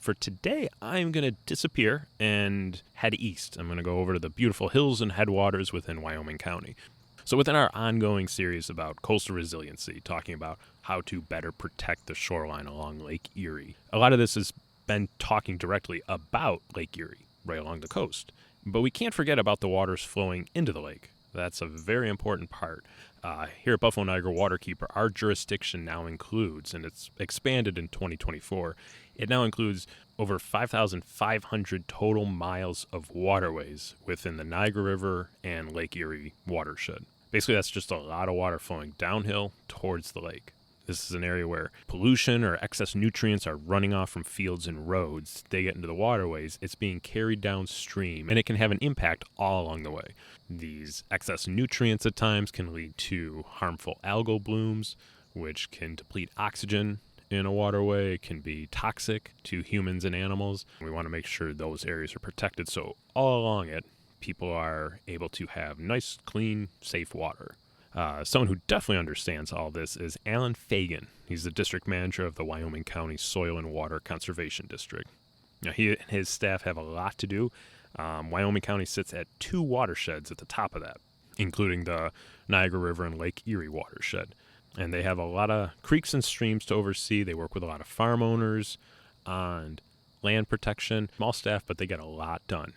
for today, I'm going to disappear and head east. I'm going to go over to the beautiful hills and headwaters within Wyoming County. So within our ongoing series about coastal resiliency, talking about how to better protect the shoreline along Lake Erie, a lot of this has been talking directly about Lake Erie, right along the coast. But we can't forget about the waters flowing into the lake. That's a very important part. Here at Buffalo Niagara Waterkeeper, our jurisdiction now includes, and it's expanded in 2024, it now includes over 5,500 total miles of waterways within the Niagara River and Lake Erie watershed. Basically, that's just a lot of water flowing downhill towards the lake. This is an area where pollution or excess nutrients are running off from fields and roads. They get into the waterways, it's being carried downstream, and it can have an impact all along the way. These excess nutrients at times can lead to harmful algal blooms, which can deplete oxygen in a waterway. It can be toxic to humans and animals. We want to make sure those areas are protected, so all along it, people are able to have nice, clean, safe water. Someone who definitely understands all this is Allen Fagan. He's the district manager of the Wyoming County Soil and Water Conservation District. Now, he and his staff have a lot to do. Wyoming County sits at 2 watersheds at the top of that, including the Niagara River and Lake Erie watershed. And they have a lot of creeks and streams to oversee. They work with a lot of farm owners on land protection, small staff, but they get a lot done.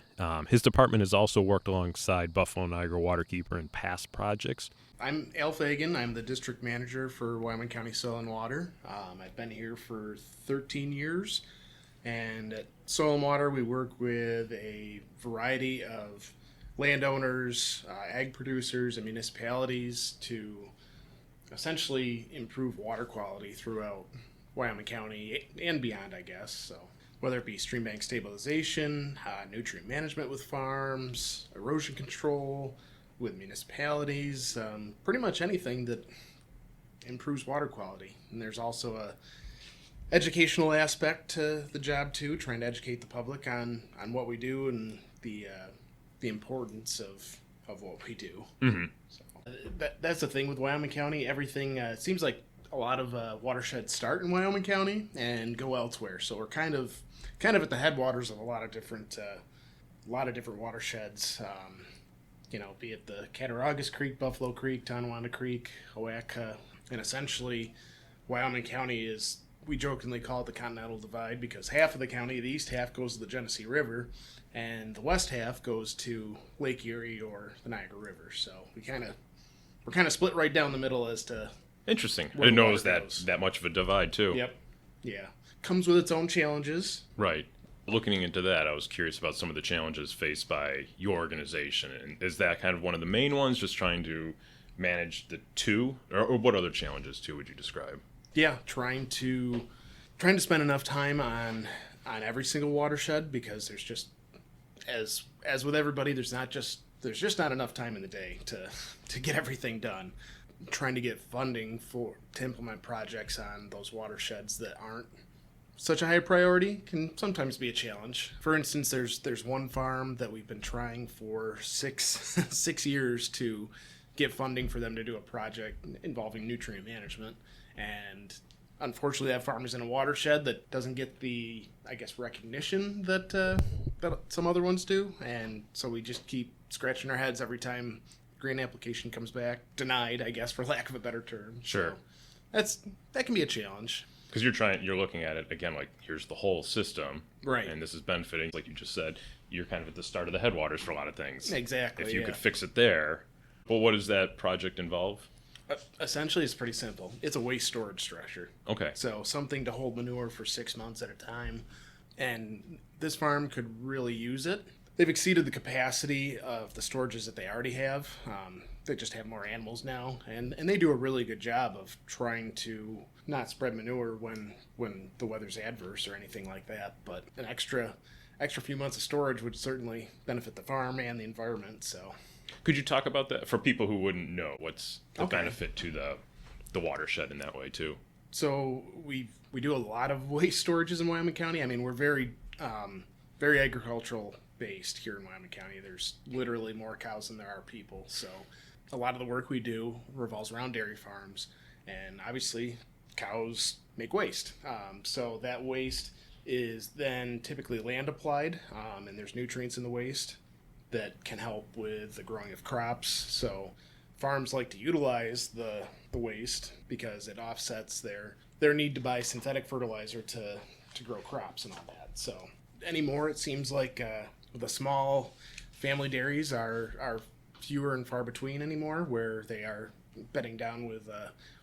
His department has also worked alongside Buffalo Niagara Waterkeeper in past projects. I'm Allen Fagan. I'm the district manager for Wyoming County Soil and Water. I've been here for 13 years. And at Soil and Water, we work with a variety of landowners, ag producers, and municipalities to essentially improve water quality throughout Wyoming County and beyond, I guess. So whether it be stream bank stabilization, nutrient management with farms, erosion control with municipalities, pretty much anything that improves water quality. And there's also a educational aspect to the job too, trying to educate the public on what we do and the importance of what we do. Mm-hmm. So that's the thing with Wyoming County. Everything seems like a lot of watersheds start in Wyoming County and go elsewhere. So we're kind of at the headwaters of a lot of different watersheds. Be it the Cattaraugus Creek, Buffalo Creek, Tonawanda Creek, Oaxaca, and essentially Wyoming County is, we jokingly call it the Continental Divide because half of the county, the east half, goes to the Genesee River, and the west half goes to Lake Erie or the Niagara River. So we're kind of split right down the middle as to. Interesting. I didn't know it was that much of a divide too. Yep. Yeah. Comes with its own challenges. Right. Looking into that, I was curious about some of the challenges faced by your organization. And is that kind of one of the main ones, just trying to manage the two? Or what other challenges too would you describe? Yeah, trying to spend enough time on every single watershed, because there's just, as with everybody, there's just not enough time in the day to get everything done. Trying to get funding to implement projects on those watersheds that aren't such a high priority can sometimes be a challenge. For instance, there's one farm that we've been trying for six years to get funding for them to do a project involving nutrient management, and unfortunately that farm is in a watershed that doesn't get the, I guess, recognition that some other ones do, and so we just keep scratching our heads every time grant application comes back denied, I guess, for lack of a better term. Sure. So that can be a challenge. Because you're looking at it again, like, here's the whole system, right? And this is benefiting, like you just said, you're kind of at the start of the headwaters for a lot of things. Exactly. If you could fix it there, well, what does that project involve? Essentially, it's pretty simple. It's a waste storage structure. Okay. So something to hold manure for 6 months at a time, and this farm could really use it. They've exceeded the capacity of the storages that they already have. They just have more animals now, and they do a really good job of trying to not spread manure when the weather's adverse or anything like that. But an extra few months of storage would certainly benefit the farm and the environment. So, could you talk about that for people who wouldn't know? What's the benefit to the watershed in that way too? So we do a lot of waste storages in Wyoming County. I mean, we're very agricultural based here in Wyoming County. There's literally more cows than there are people. So a lot of the work we do revolves around dairy farms, and obviously cows make waste. So that waste is then typically land applied, and there's nutrients in the waste that can help with the growing of crops. So farms like to utilize the waste because it offsets their need to buy synthetic fertilizer to grow crops and all that. So anymore, it seems like the small family dairies are fewer and far between anymore, where they are bedding down with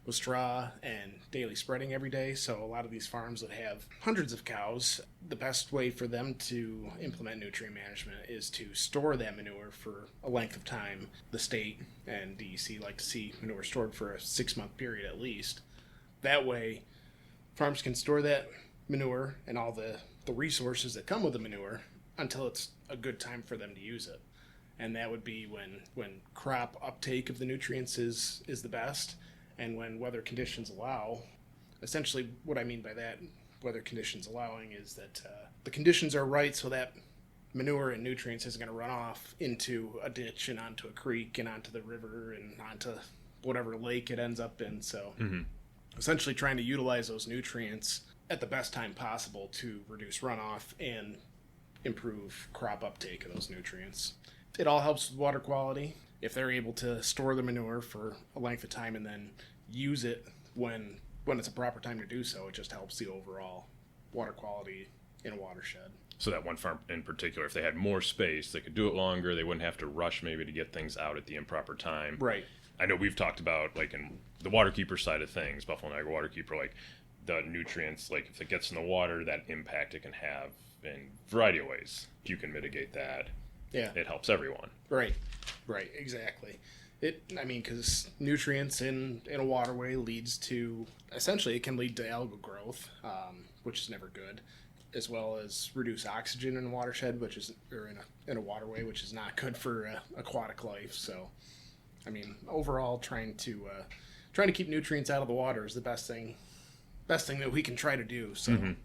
straw and daily spreading every day. So a lot of these farms that have hundreds of cows, the best way for them to implement nutrient management is to store that manure for a length of time. The state and DEC like to see manure stored for a 6-month period at least. That way, farms can store that manure and all the resources that come with the manure until it's a good time for them to use it. And that would be when crop uptake of the nutrients is the best, and when weather conditions allow. Essentially, what I mean by that, weather conditions allowing, is that the conditions are right so that manure and nutrients isn't going to run off into a ditch and onto a creek and onto the river and onto whatever lake it ends up in. So essentially trying to utilize those nutrients at the best time possible to reduce runoff and improve crop uptake of those nutrients. It all helps with water quality. If they're able to store the manure for a length of time and then use it when it's a proper time to do so, it just helps the overall water quality in a watershed. So that one farm in particular, if they had more space, they could do it longer. They wouldn't have to rush maybe to get things out at the improper time. Right. I know we've talked about, like, in the waterkeeper side of things, Buffalo Niagara Waterkeeper, like the nutrients, like if it gets in the water, that impact it can have in a variety of ways. If you can mitigate that, it helps everyone. Right, exactly. Because nutrients in a waterway leads to, essentially, it can lead to algal growth, which is never good, as well as reduce oxygen in a watershed, or in a waterway, which is not good for aquatic life. So, overall, trying to keep nutrients out of the water is the best thing that we can try to do. So.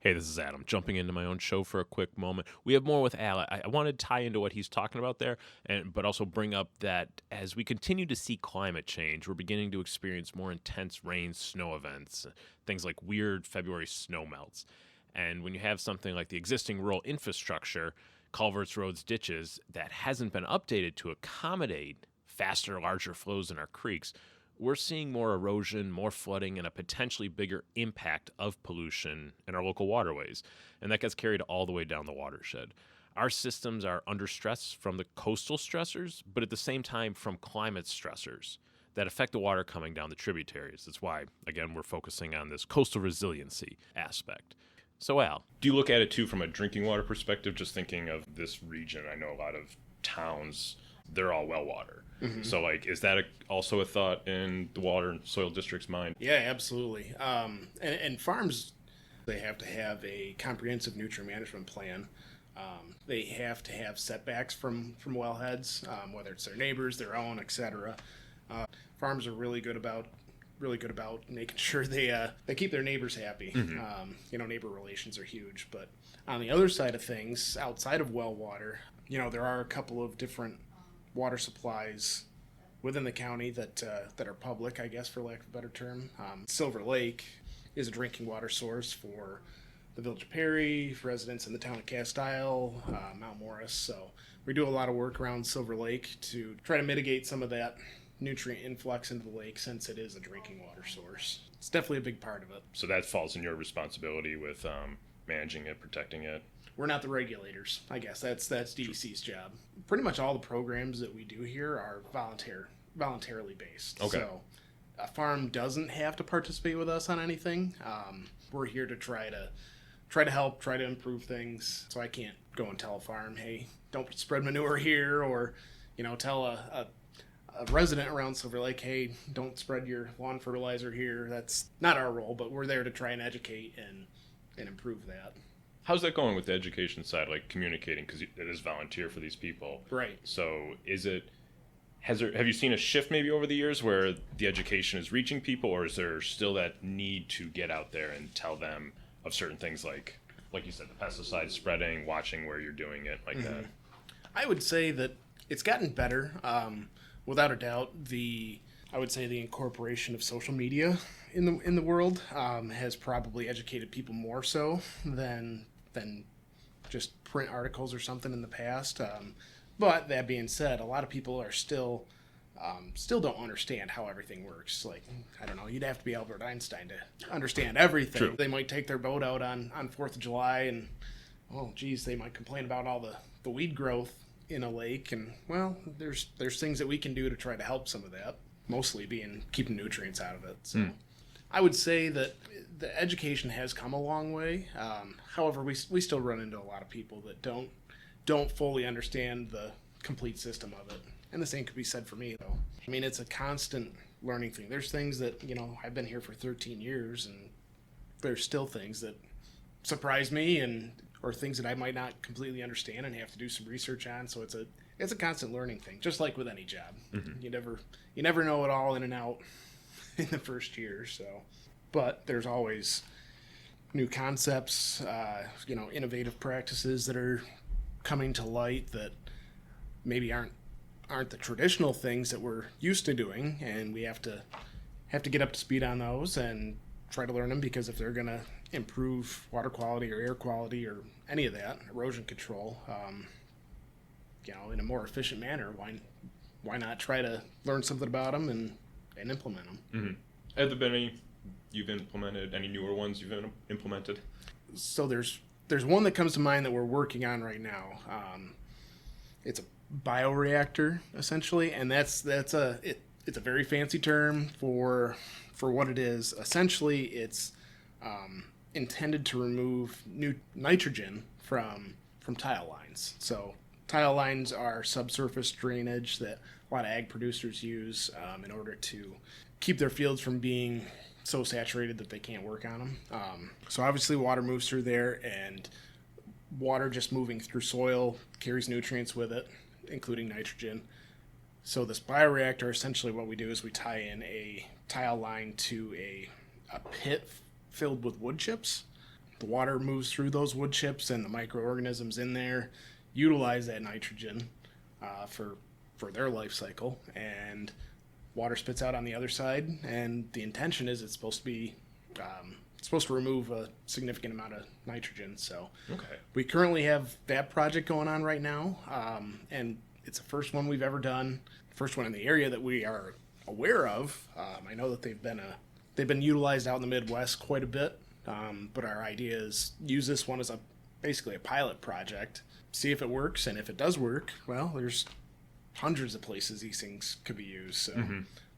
Hey, this is Adam, jumping into my own show for a quick moment. We have more with Al. I want to tie into what he's talking about there, but also bring up that as we continue to see climate change, we're beginning to experience more intense rain, snow events, things like weird February snow melts. And when you have something like the existing rural infrastructure, culverts, roads, ditches, that hasn't been updated to accommodate faster, larger flows in our creeks, we're seeing more erosion, more flooding, and a potentially bigger impact of pollution in our local waterways. And that gets carried all the way down the watershed. Our systems are under stress from the coastal stressors, but at the same time from climate stressors that affect the water coming down the tributaries. That's why, again, we're focusing on this coastal resiliency aspect. So, Al, do you look at it, too, from a drinking water perspective, just thinking of this region? I know a lot of towns, they're all well water. So, like, is that also a thought in the water and soil district's mind? Yeah, absolutely. And farms, they have to have a comprehensive nutrient management plan. They have to have setbacks from wellheads, whether it's their neighbors, their own, etc. Farms are really good about making sure they keep their neighbors happy. Neighbor relations are huge. But on the other side of things, outside of well water, there are a couple of different water supplies within the county that are public, I guess, for lack of a better term. Silver Lake is a drinking water source for the Village of Perry, for residents in the town of Cast Isle, Mount Morris. So we do a lot of work around Silver Lake to try to mitigate some of that nutrient influx into the lake, since it is a drinking water source. It's definitely a big part of it. So that falls in your responsibility with managing it, protecting it. We're not the regulators. I guess that's DEC's job. Pretty much all the programs that we do here are voluntarily based. Okay. So a farm doesn't have to participate with us on anything. We're here to try to help, try to improve things. So I can't go and tell a farm, hey, don't spread manure here, or tell a resident around Silver Lake, hey, don't spread your lawn fertilizer here. That's not our role, but we're there to try and educate and improve that. How's that going with the education side, like communicating, because it is volunteer for these people? Right. So have you seen a shift maybe over the years where the education is reaching people, or is there still that need to get out there and tell them of certain things, like you said, the pesticide spreading, watching where you're doing it, like that? I would say that it's gotten better. Without a doubt, the I would say the incorporation of social media in the world has probably educated people more so than just print articles or something in the past. But that being said, a lot of people are still don't understand how everything works. Like, I don't know, you'd have to be Albert Einstein to understand everything. True. They might take their boat out on 4th of July and, oh, geez, they might complain about all the weed growth in a lake. And, well, there's things that we can do to try to help some of that, mostly being keeping nutrients out of it. So I would say that the education has come a long way. However, we still run into a lot of people that don't fully understand the complete system of it. And the same could be said for me, though. I mean, it's a constant learning thing. There's things that, I've been here for 13 years, and there's still things that surprise me or things that I might not completely understand and have to do some research on. So it's a constant learning thing, just like with any job. Mm-hmm. You never know it all in and out in the first year. So, but there's always new concepts, innovative practices that are coming to light that maybe aren't the traditional things that we're used to doing, and we have to get up to speed on those and try to learn them, because if they're going to improve water quality or air quality or any of that, erosion control, in a more efficient manner, why not try to learn something about them and implement them? Mm-hmm. Have there been you've implemented any newer ones you've implemented? So there's one that comes to mind that we're working on right now. It's a bioreactor, essentially, and it's a very fancy term for what it is. Essentially, it's intended to remove nitrogen from tile lines. So tile lines are subsurface drainage that a lot of ag producers use in order to keep their fields from being so saturated that they can't work on them. So obviously water moves through there, and water just moving through soil carries nutrients with it, including nitrogen. So this bioreactor, essentially what we do is we tie in a tile line to a pit filled with wood chips. The water moves through those wood chips, and the microorganisms in there utilize that nitrogen for their life cycle, and water spits out on the other side. And the intention is it's supposed to remove a significant amount of nitrogen. So we currently have that project going on right now, and it's the first one we've ever done, first one in the area that we are aware of. I know that they've been utilized out in the Midwest quite a bit, but our idea is use this one as basically a pilot project, see if it works, and if it does work, well, there's hundreds of places these things could be used. So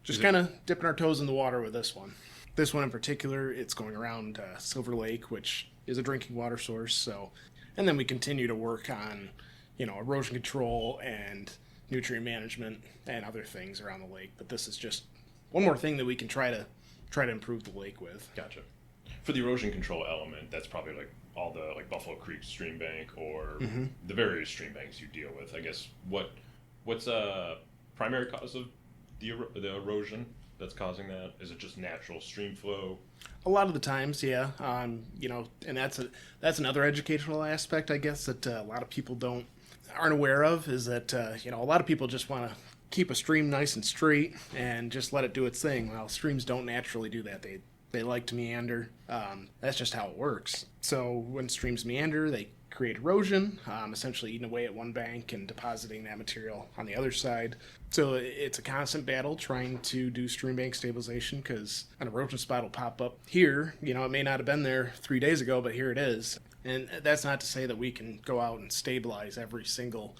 just kind of dipping our toes in the water with this one. This one in particular, it's going around Silver Lake, which is a drinking water source. So, and then we continue to work on, erosion control and nutrient management and other things around the lake. But this is just one more thing that we can try to improve the lake with. Gotcha. For the erosion control element, that's probably like all the Buffalo Creek stream bank or the various stream banks you deal with. I guess what's a primary cause of the erosion that's causing that? Is it just natural stream flow? A lot of the times, yeah. And that's another educational aspect, I guess, that a lot of people aren't aware of, is that a lot of people just want to keep a stream nice and straight and just let it do its thing. Well, streams don't naturally do that. They like to meander. That's just how it works. So when streams meander, they create erosion, essentially eating away at one bank and depositing that material on the other side. So it's a constant battle trying to do stream bank stabilization, because an erosion spot will pop up here. It may not have been there 3 days ago, but here it is. And that's not to say that we can go out and stabilize every single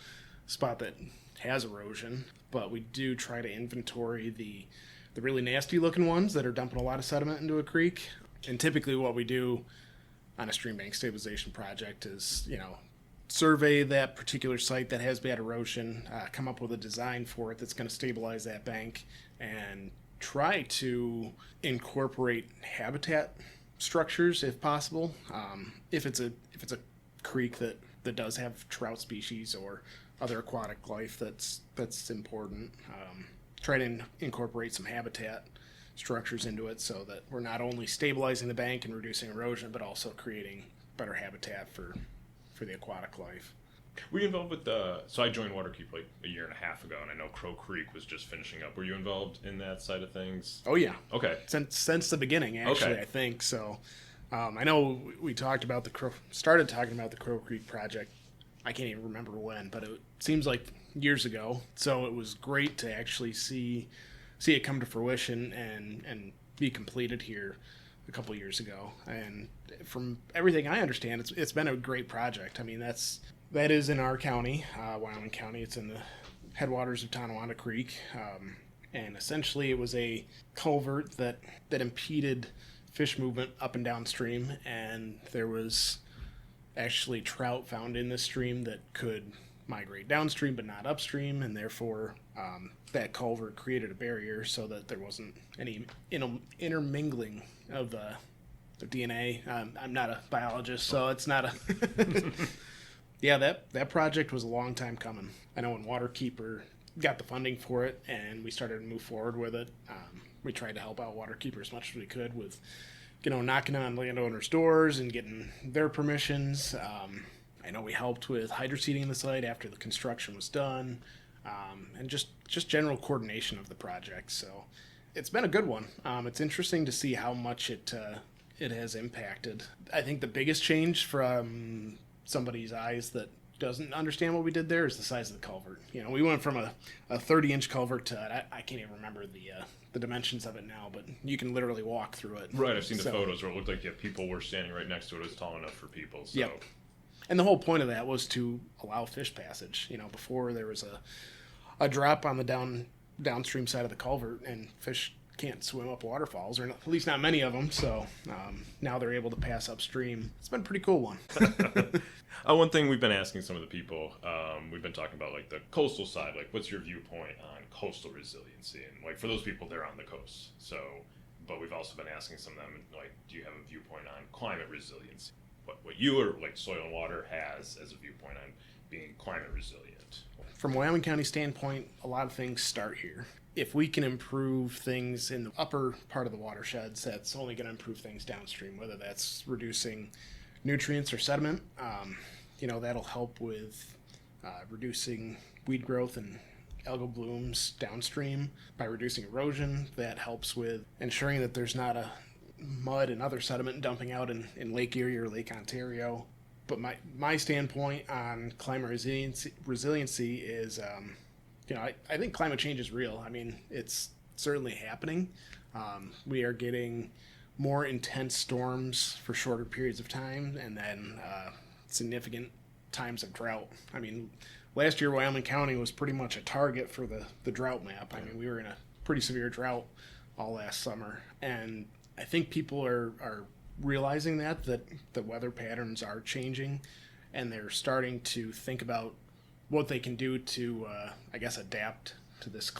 spot that has erosion, but we do try to inventory the really nasty looking ones that are dumping a lot of sediment into a creek. And typically what we do on a stream bank stabilization project is, survey that particular site that has bad erosion, come up with a design for it that's going to stabilize that bank, and try to incorporate habitat structures if possible. If it's a creek that does have trout species or other aquatic life that's important, try to incorporate some habitat structures into it, so that we're not only stabilizing the bank and reducing erosion, but also creating better habitat for the aquatic life. Were you involved with the? So I joined Waterkeep like a year and a half ago, and I know Crow Creek was just finishing up. Were you involved in that side of things? Oh yeah. Okay. Since the beginning, actually, Okay. I think so. I know we started talking about the Crow Creek project. I can't even remember when, but it seems like years ago. So it was great to actually see it come to fruition and be completed here a couple years ago. And from everything I understand, it's been a great project. I mean, that is in our county, Wyoming County. It's in the headwaters of Tonawanda Creek, and essentially it was a culvert that impeded fish movement up and downstream, and there was actually trout found in this stream that could migrate downstream but not upstream, and therefore that culvert created a barrier so that there wasn't any intermingling of the DNA. I'm not a biologist, so it's not a yeah, that project was a long time coming. I know when Waterkeeper got the funding for it and we started to move forward with it, we tried to help out Waterkeeper as much as we could with, knocking on landowners' doors and getting their permissions. I know we helped with hydroseeding the site after the construction was done, and just general coordination of the project. So it's been a good one. It's interesting to see how much it has impacted. I think the biggest change from somebody's eyes that doesn't understand what we did there is the size of the culvert. We went from a 30-inch culvert to I can't even remember the dimensions of it now, but you can literally walk through it. Right, I've seen the photos where it looked like people were standing right next to it. It was tall enough for people. So. Yep. And the whole point of that was to allow fish passage. Before there was a drop on the downstream side of the culvert, and fish can't swim up waterfalls, or at least not many of them. So now they're able to pass upstream. It's been a pretty cool one. One thing we've been asking some of the people, we've been talking about like the coastal side, like what's your viewpoint on coastal resiliency? And like for those people, they're on the coast. So, but we've also been asking some of them, like, do you have a viewpoint on climate resiliency? What you or like Soil and Water has as a viewpoint on being climate resilient? From Wyoming County standpoint, a lot of things start here. If we can improve things in the upper part of the watersheds, that's only going to improve things downstream, whether that's reducing nutrients or sediment. That'll help with reducing weed growth and algal blooms downstream. By reducing erosion, that helps with ensuring that there's not a mud and other sediment dumping out in Lake Erie or Lake Ontario. But my standpoint on climate resiliency is, I think climate change is real. I mean, it's certainly happening. We are getting more intense storms for shorter periods of time, and then significant times of drought. I mean, last year Wyoming County was pretty much a target for the drought map. I mean, we were in a pretty severe drought all last summer, and I think people are realizing that the weather patterns are changing, and they're starting to think about what they can do to, adapt to this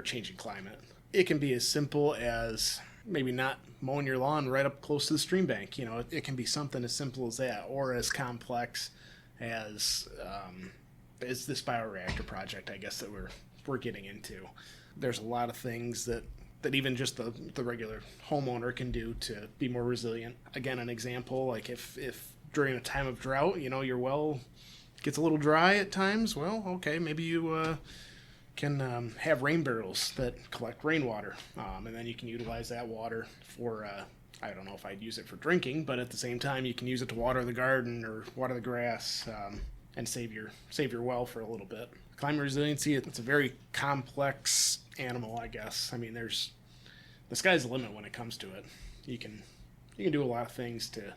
changing climate. It can be as simple as maybe not mowing your lawn right up close to the stream bank. It can be something as simple as that, or as complex as this bioreactor project, I guess, that we're getting into. There's a lot of things that even just the regular homeowner can do to be more resilient. Again, an example, like if during a time of drought, your well gets a little dry at times, well, okay, maybe you can have rain barrels that collect rainwater, and then you can utilize that water for, I don't know if I'd use it for drinking, but at the same time you can use it to water the garden or water the grass, and save your well for a little bit. Climate resiliency, it's a very complex animal, I guess. I mean, the sky's the limit when it comes to it. You can do a lot of things to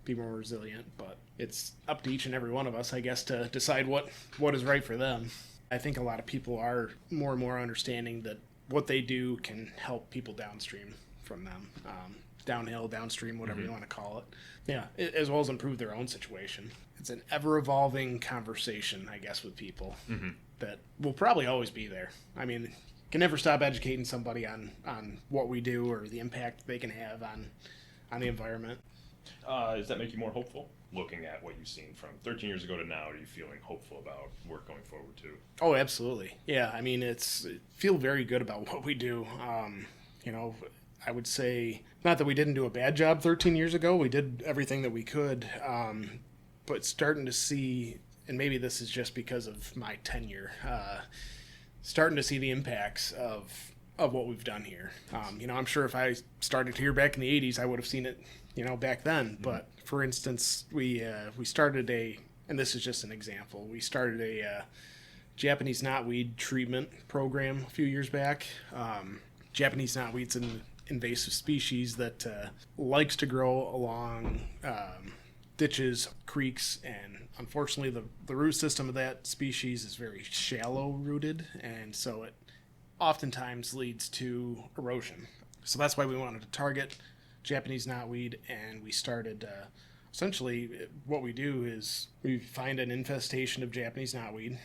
be more resilient, but it's up to each and every one of us, I guess, to decide what is right for them. I think a lot of people are more and more understanding that what they do can help people downstream from them, downhill, downstream, whatever you want to call it. Yeah, as well as improve their own situation. It's an ever-evolving conversation, I guess, with people that will probably always be there. I mean, can never stop educating somebody on what we do or the impact they can have on the environment. Does that make you more hopeful? Looking at what you've seen from 13 years ago to now, are you feeling hopeful about work going forward too? Oh, absolutely. Yeah, I mean, feel very good about what we do. I would say, not that we didn't do a bad job 13 years ago. We did everything that we could. But starting to see and maybe this is just because of my tenure, starting to see the impacts of what we've done here. I'm sure if I started here back in the 80s, I would have seen it, back then. Mm-hmm. But for instance, we started and this is just an example, we started a Japanese knotweed treatment program a few years back. Japanese knotweed's an invasive species that likes to grow along ditches, creeks, and unfortunately the root system of that species is very shallow rooted, and so it oftentimes leads to erosion. So that's why we wanted to target Japanese knotweed, and we started essentially what we do is we find an infestation of Japanese knotweed.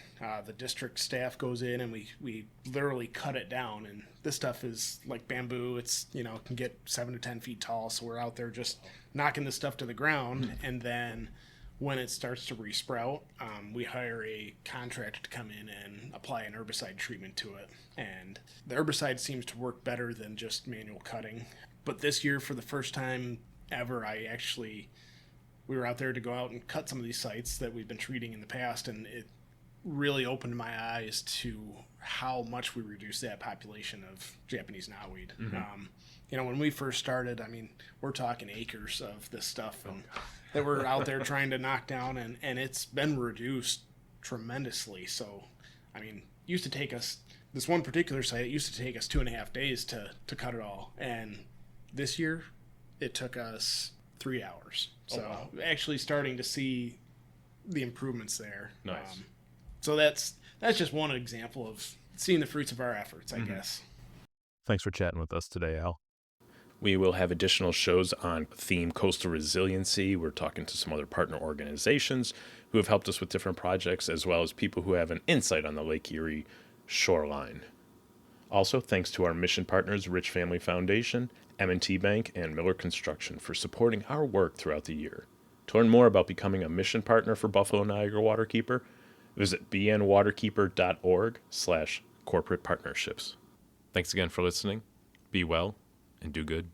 The district staff goes in and we literally cut it down, and this stuff is like bamboo. It's can get 7 to 10 feet tall, so we're out there just knocking this stuff to the ground. And then when it starts to resprout, we hire a contractor to come in and apply an herbicide treatment to it, and the herbicide seems to work better than just manual cutting. But this year, for the first time ever, we were out there to go out and cut some of these sites that we've been treating in the past, and it really opened my eyes to how much we reduced that population of Japanese knotweed. Mm-hmm. When we first started, we're talking acres of this stuff that we're out there trying to knock down, and it's been reduced tremendously. So, used to take us, this one particular site, it used to take us 2.5 days to cut it all. And this year, it took us 3 hours. So wow. Actually starting to see the improvements there. Nice. So that's just one example of seeing the fruits of our efforts, I guess. Thanks for chatting with us today, Al. We will have additional shows on theme coastal resiliency. We're talking to some other partner organizations who have helped us with different projects, as well as people who have an insight on the Lake Erie shoreline. Also, thanks to our mission partners, Rich Family Foundation, M&T Bank, and Miller Construction for supporting our work throughout the year. To learn more about becoming a mission partner for Buffalo Niagara Waterkeeper, visit bnwaterkeeper.org/corporate partnerships. Thanks again for listening. Be well and do good.